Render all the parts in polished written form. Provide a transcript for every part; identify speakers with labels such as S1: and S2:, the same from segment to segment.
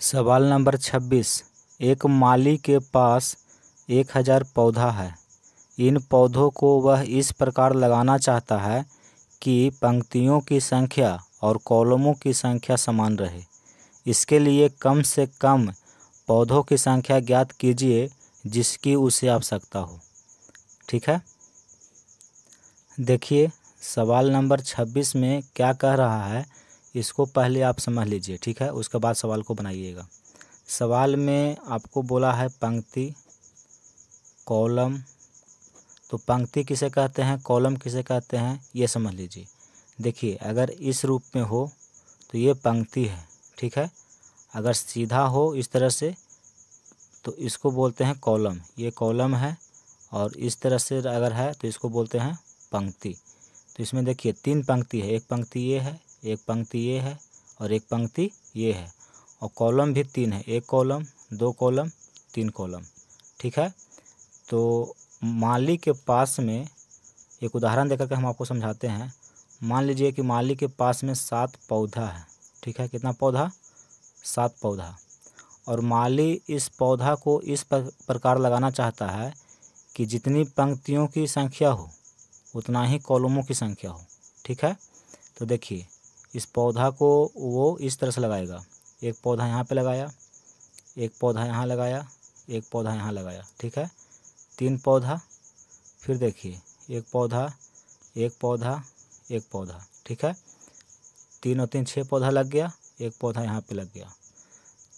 S1: सवाल नंबर 26। एक माली के पास 1000 पौधा है। इन पौधों को वह इस प्रकार लगाना चाहता है कि पंक्तियों की संख्या और कॉलमों की संख्या समान रहे। इसके लिए कम से कम पौधों की संख्या ज्ञात कीजिए जिसकी उसे आवश्यकता हो। ठीक है, देखिए सवाल नंबर 26 में क्या कह रहा है, इसको पहले आप समझ लीजिए। ठीक है, उसके बाद सवाल को बनाइएगा। सवाल में आपको बोला है पंक्ति, कॉलम। तो पंक्ति किसे कहते हैं, कॉलम किसे कहते हैं, ये समझ लीजिए। देखिए अगर इस रूप में हो तो ये पंक्ति है। ठीक है, अगर सीधा हो इस तरह से तो इसको बोलते हैं कॉलम, ये कॉलम है। और इस तरह से अगर है तो इसको बोलते हैं पंक्ति। तो इसमें देखिए 3 पंक्ति है, एक पंक्ति ये है, एक पंक्ति ये है और एक पंक्ति ये है। और कॉलम भी 3 है, एक कॉलम, 2 कॉलम, 3 कॉलम। ठीक है, तो माली के पास में एक उदाहरण देकर के हम आपको समझाते हैं। मान लीजिए कि माली के पास में 7 पौधा है। ठीक है, कितना पौधा, 7 पौधा। और माली इस पौधा को इस प्रकार लगाना चाहता है कि जितनी पंक्तियों की संख्या हो उतना ही कॉलमों की संख्या हो। ठीक है, तो देखिए इस पौधा को वो इस तरह से लगाएगा। एक पौधा यहाँ पे लगाया, एक पौधा यहाँ लगाया, एक पौधा यहाँ लगाया। ठीक है, 3 पौधा। फिर देखिए एक पौधा, एक पौधा, एक पौधा। ठीक है, 3 और 3 6 पौधा लग गया, एक पौधा यहाँ पे लग गया।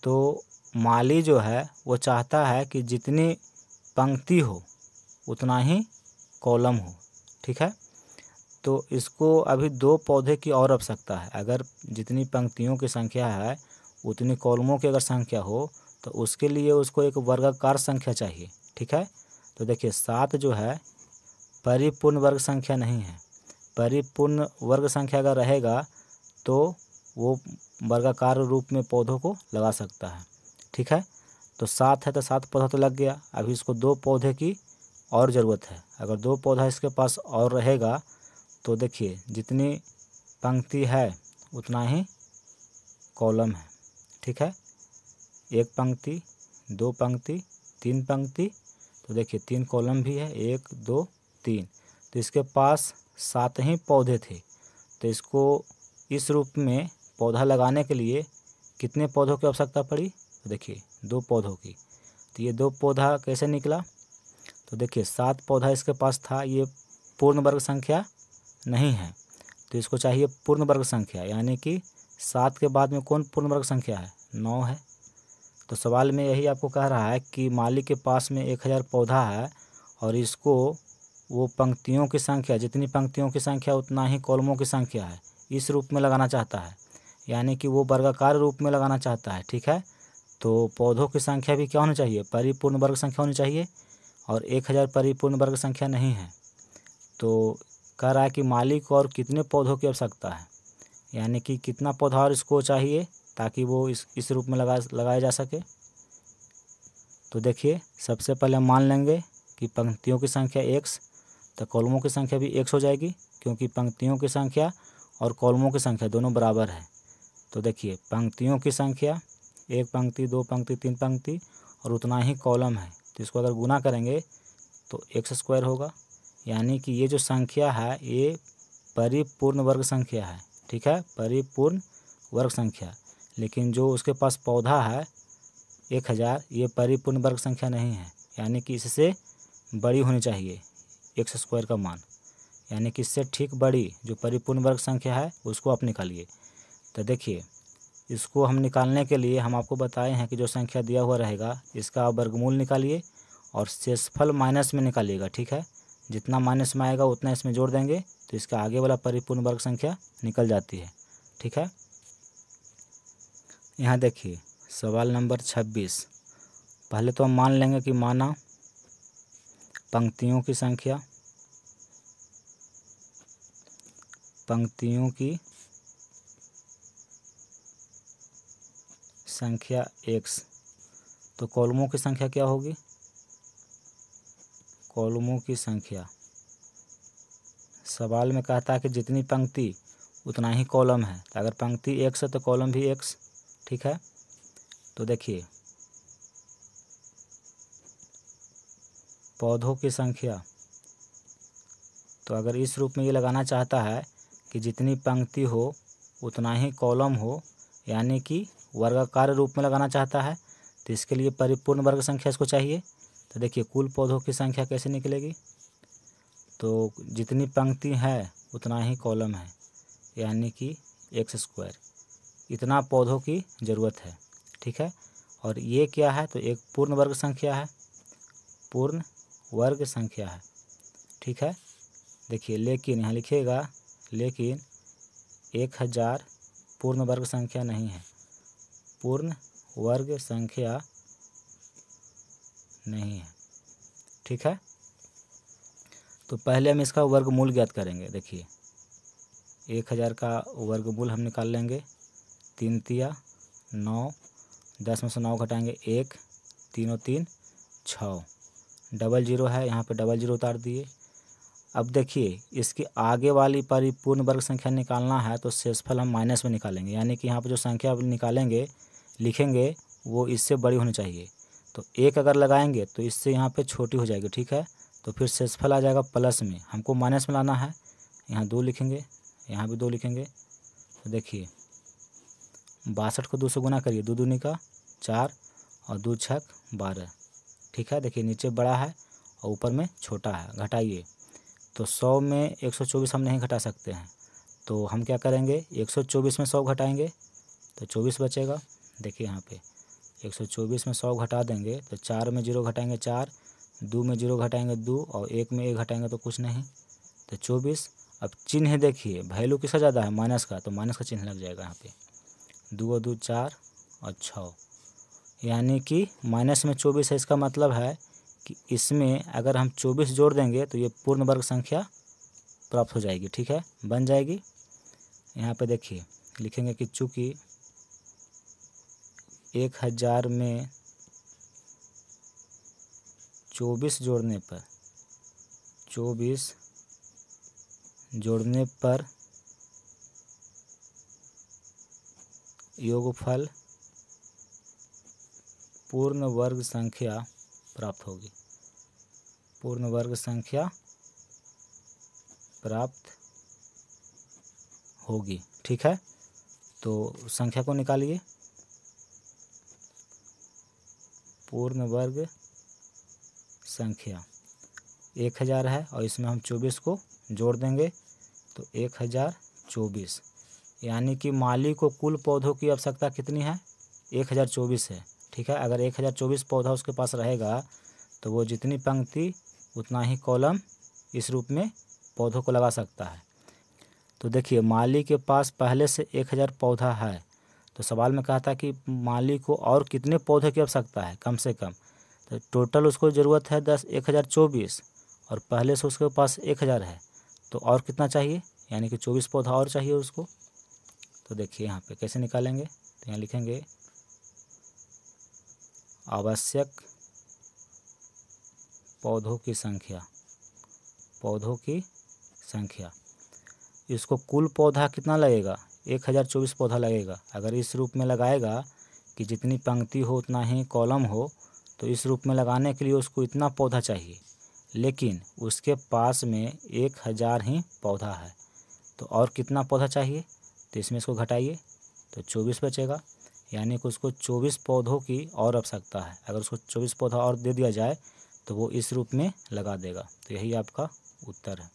S1: तो माली जो है वो चाहता है कि जितनी पंक्ति हो उतना ही कॉलम हो। ठीक है, तो इसको अभी 2 पौधे की और आवश्यकता है। अगर जितनी पंक्तियों की संख्या है उतनी कॉलमों की अगर संख्या हो तो उसके लिए उसको एक वर्गाकार संख्या चाहिए। ठीक है, तो देखिए 7 जो है परिपूर्ण वर्ग संख्या नहीं है। परिपूर्ण वर्ग संख्या अगर रहेगा तो वो वर्गाकार रूप में पौधों को लगा सकता है। ठीक है, तो 7 है तो 7 पौधा तो लग गया। अभी इसको 2 पौधे की और ज़रूरत है। अगर 2 पौधा इसके पास और रहेगा तो देखिए जितनी पंक्ति है उतना ही कॉलम है। ठीक है, एक पंक्ति, 2 पंक्ति, 3 पंक्ति। तो देखिए 3 कॉलम भी है, 1 2 3। तो इसके पास 7 ही पौधे थे। तो इसको इस रूप में पौधा लगाने के लिए कितने पौधों की आवश्यकता पड़ी, तो देखिए 2 पौधों की। तो ये 2 पौधा कैसे निकला, तो देखिए 7 पौधा इसके पास था, ये पूर्ण वर्ग संख्या नहीं है। तो इसको चाहिए पूर्ण वर्ग संख्या, यानी कि 7 के बाद में कौन पूर्ण वर्ग संख्या है, 9 है। तो सवाल में यही आपको कह रहा है कि माली के पास में 1000 पौधा है और इसको वो पंक्तियों की संख्या, जितनी पंक्तियों की संख्या उतना ही कॉलमों की संख्या है, इस रूप में लगाना चाहता है, यानी कि वो वर्गाकार रूप में लगाना चाहता है। ठीक है, तो पौधों की संख्या भी क्या होनी चाहिए, परिपूर्ण वर्ग संख्या होनी चाहिए। और 1000 परिपूर्ण वर्ग संख्या नहीं है। तो कह रहा है कि मालिक को और कितने पौधों की आवश्यकता है, यानी कि कितना पौधा और इसको चाहिए ताकि वो इस रूप में लगाया जा सके। तो देखिए सबसे पहले मान लेंगे कि पंक्तियों की संख्या x, तो कॉलमों की संख्या भी x हो जाएगी, क्योंकि पंक्तियों की संख्या और कॉलमों की संख्या दोनों बराबर है। तो देखिए पंक्तियों की संख्या 1 पंक्ति, 2 पंक्ति, 3 पंक्ति और उतना ही कॉलम है। तो इसको अगर गुना करेंगे तो x² होगा, यानी कि ये जो संख्या है ये परिपूर्ण वर्ग संख्या है। ठीक है, परिपूर्ण वर्ग संख्या। लेकिन जो उसके पास पौधा है 1000, ये परिपूर्ण वर्ग संख्या नहीं है, यानी कि इससे बड़ी होनी चाहिए x² का मान, यानी कि इससे ठीक बड़ी जो परिपूर्ण वर्ग संख्या है उसको आप निकालिए। तो देखिए इसको हम निकालने के लिए हम आपको बताए हैं कि जो संख्या दिया हुआ रहेगा इसका आप वर्गमूल निकालिए और शेषफल माइनस में निकालिएगा। ठीक है, जितना माइनस में आएगा उतना इसमें जोड़ देंगे तो इसका आगे वाला परिपूर्ण वर्ग संख्या निकल जाती है। ठीक है, यहाँ देखिए सवाल नंबर 26। पहले तो हम मान लेंगे कि माना पंक्तियों की संख्या, पंक्तियों की संख्या x, तो कॉलमों की संख्या क्या होगी, कॉलमों की संख्या। सवाल में कहता है कि जितनी पंक्ति उतना ही कॉलम है, तो अगर पंक्ति x है तो कॉलम भी x। ठीक है, तो देखिए पौधों की संख्या, तो अगर इस रूप में ये लगाना चाहता है कि जितनी पंक्ति हो उतना ही कॉलम हो, यानी कि वर्गाकार रूप में लगाना चाहता है, तो इसके लिए परिपूर्ण वर्ग संख्या इसको चाहिए। तो देखिए कुल पौधों की संख्या कैसे निकलेगी, तो जितनी पंक्ति है उतना ही कॉलम है, यानी कि x²। इतना पौधों की ज़रूरत है, ठीक है। और ये क्या है, तो एक पूर्ण वर्ग संख्या है, पूर्ण वर्ग संख्या है, ठीक है। देखिए लेकिन यहाँ लिखिएगा, लेकिन 1000 पूर्ण वर्ग संख्या नहीं है, पूर्ण वर्ग संख्या नहीं है, ठीक है। तो पहले हम इसका वर्गमूल ज्ञात करेंगे। देखिए 1000 का वर्गमूल हम निकाल लेंगे, 3 तिया 9, 10 में से 9 घटाएंगे 1, 3 और 3 6, डबल जीरो है, यहाँ पे डबल जीरो उतार दिए। अब देखिए इसकी आगे वाली परिपूर्ण वर्ग संख्या निकालना है, तो शेषफल हम माइनस में निकालेंगे, यानी कि यहाँ पे जो संख्या निकालेंगे लिखेंगे वो इससे बड़ी होनी चाहिए। तो 1 अगर लगाएंगे तो इससे यहाँ पे छोटी हो जाएगी, ठीक है। तो फिर शेषफल आ जाएगा प्लस में, हमको माइनस में लाना है, यहाँ 2 लिखेंगे, यहाँ भी 2 लिखेंगे। तो देखिए 62 को 2 से गुना करिए, 2 दूनी का 4 और 2 छक 12, ठीक है। देखिए नीचे बड़ा है और ऊपर में छोटा है, घटाइए। तो 100 में 124 हम नहीं घटा सकते हैं, तो हम क्या करेंगे 124 में 100 घटाएंगे तो 24 बचेगा। देखिए यहाँ पे 124 में 100 घटा देंगे तो 4 में 0 घटाएंगे 4, 2 में 0 घटाएंगे 2 और 1 में 1 घटाएंगे तो कुछ नहीं, तो 24। अब चिन्ह देखिए, वैल्यू किसका ज़्यादा है, माइनस का, तो माइनस का चिन्ह लग जाएगा यहाँ पे। 2 और 2 4 और 6, यानी कि माइनस में 24 है। इसका मतलब है कि इसमें अगर हम 24 जोड़ देंगे तो ये पूर्ण वर्ग संख्या प्राप्त हो जाएगी, ठीक है, बन जाएगी। यहाँ पे देखिए लिखेंगे कि चूँकि 1000 में 24 जोड़ने पर योगफल पूर्ण वर्ग संख्या प्राप्त होगी, पूर्ण वर्ग संख्या प्राप्त होगी, ठीक है। तो संख्या को निकालिए, पूर्ण वर्ग संख्या 1000 है और इसमें हम 24 को जोड़ देंगे तो 1024, यानी कि माली को कुल पौधों की आवश्यकता कितनी है, 1024 है, ठीक है। अगर 1024 पौधा उसके पास रहेगा तो वो जितनी पंक्ति उतना ही कॉलम इस रूप में पौधों को लगा सकता है। तो देखिए माली के पास पहले से 1000 पौधा है, तो सवाल में कहा था कि माली को और कितने पौधे की आवश्यकता है कम से कम, तो टोटल उसको ज़रूरत है 1024 और पहले से उसके पास 1000 है, तो और कितना चाहिए, यानी कि 24 पौधा और चाहिए उसको। तो देखिए यहाँ पे कैसे निकालेंगे, तो यहाँ लिखेंगे आवश्यक पौधों की संख्या, पौधों की संख्या, इसको कुल पौधा कितना लगेगा, 1024 पौधा लगेगा। अगर इस रूप में लगाएगा कि जितनी पंक्ति हो उतना ही कॉलम हो, तो इस रूप में लगाने के लिए उसको इतना पौधा चाहिए, लेकिन उसके पास में 1000 ही पौधा है, तो और कितना पौधा चाहिए, तो इसमें इसको घटाइए तो 24 बचेगा, यानी कि उसको 24 पौधों की और आवश्यकता है। अगर उसको 24 पौधा और दे दिया जाए तो वो इस रूप में लगा देगा। तो यही आपका उत्तर है।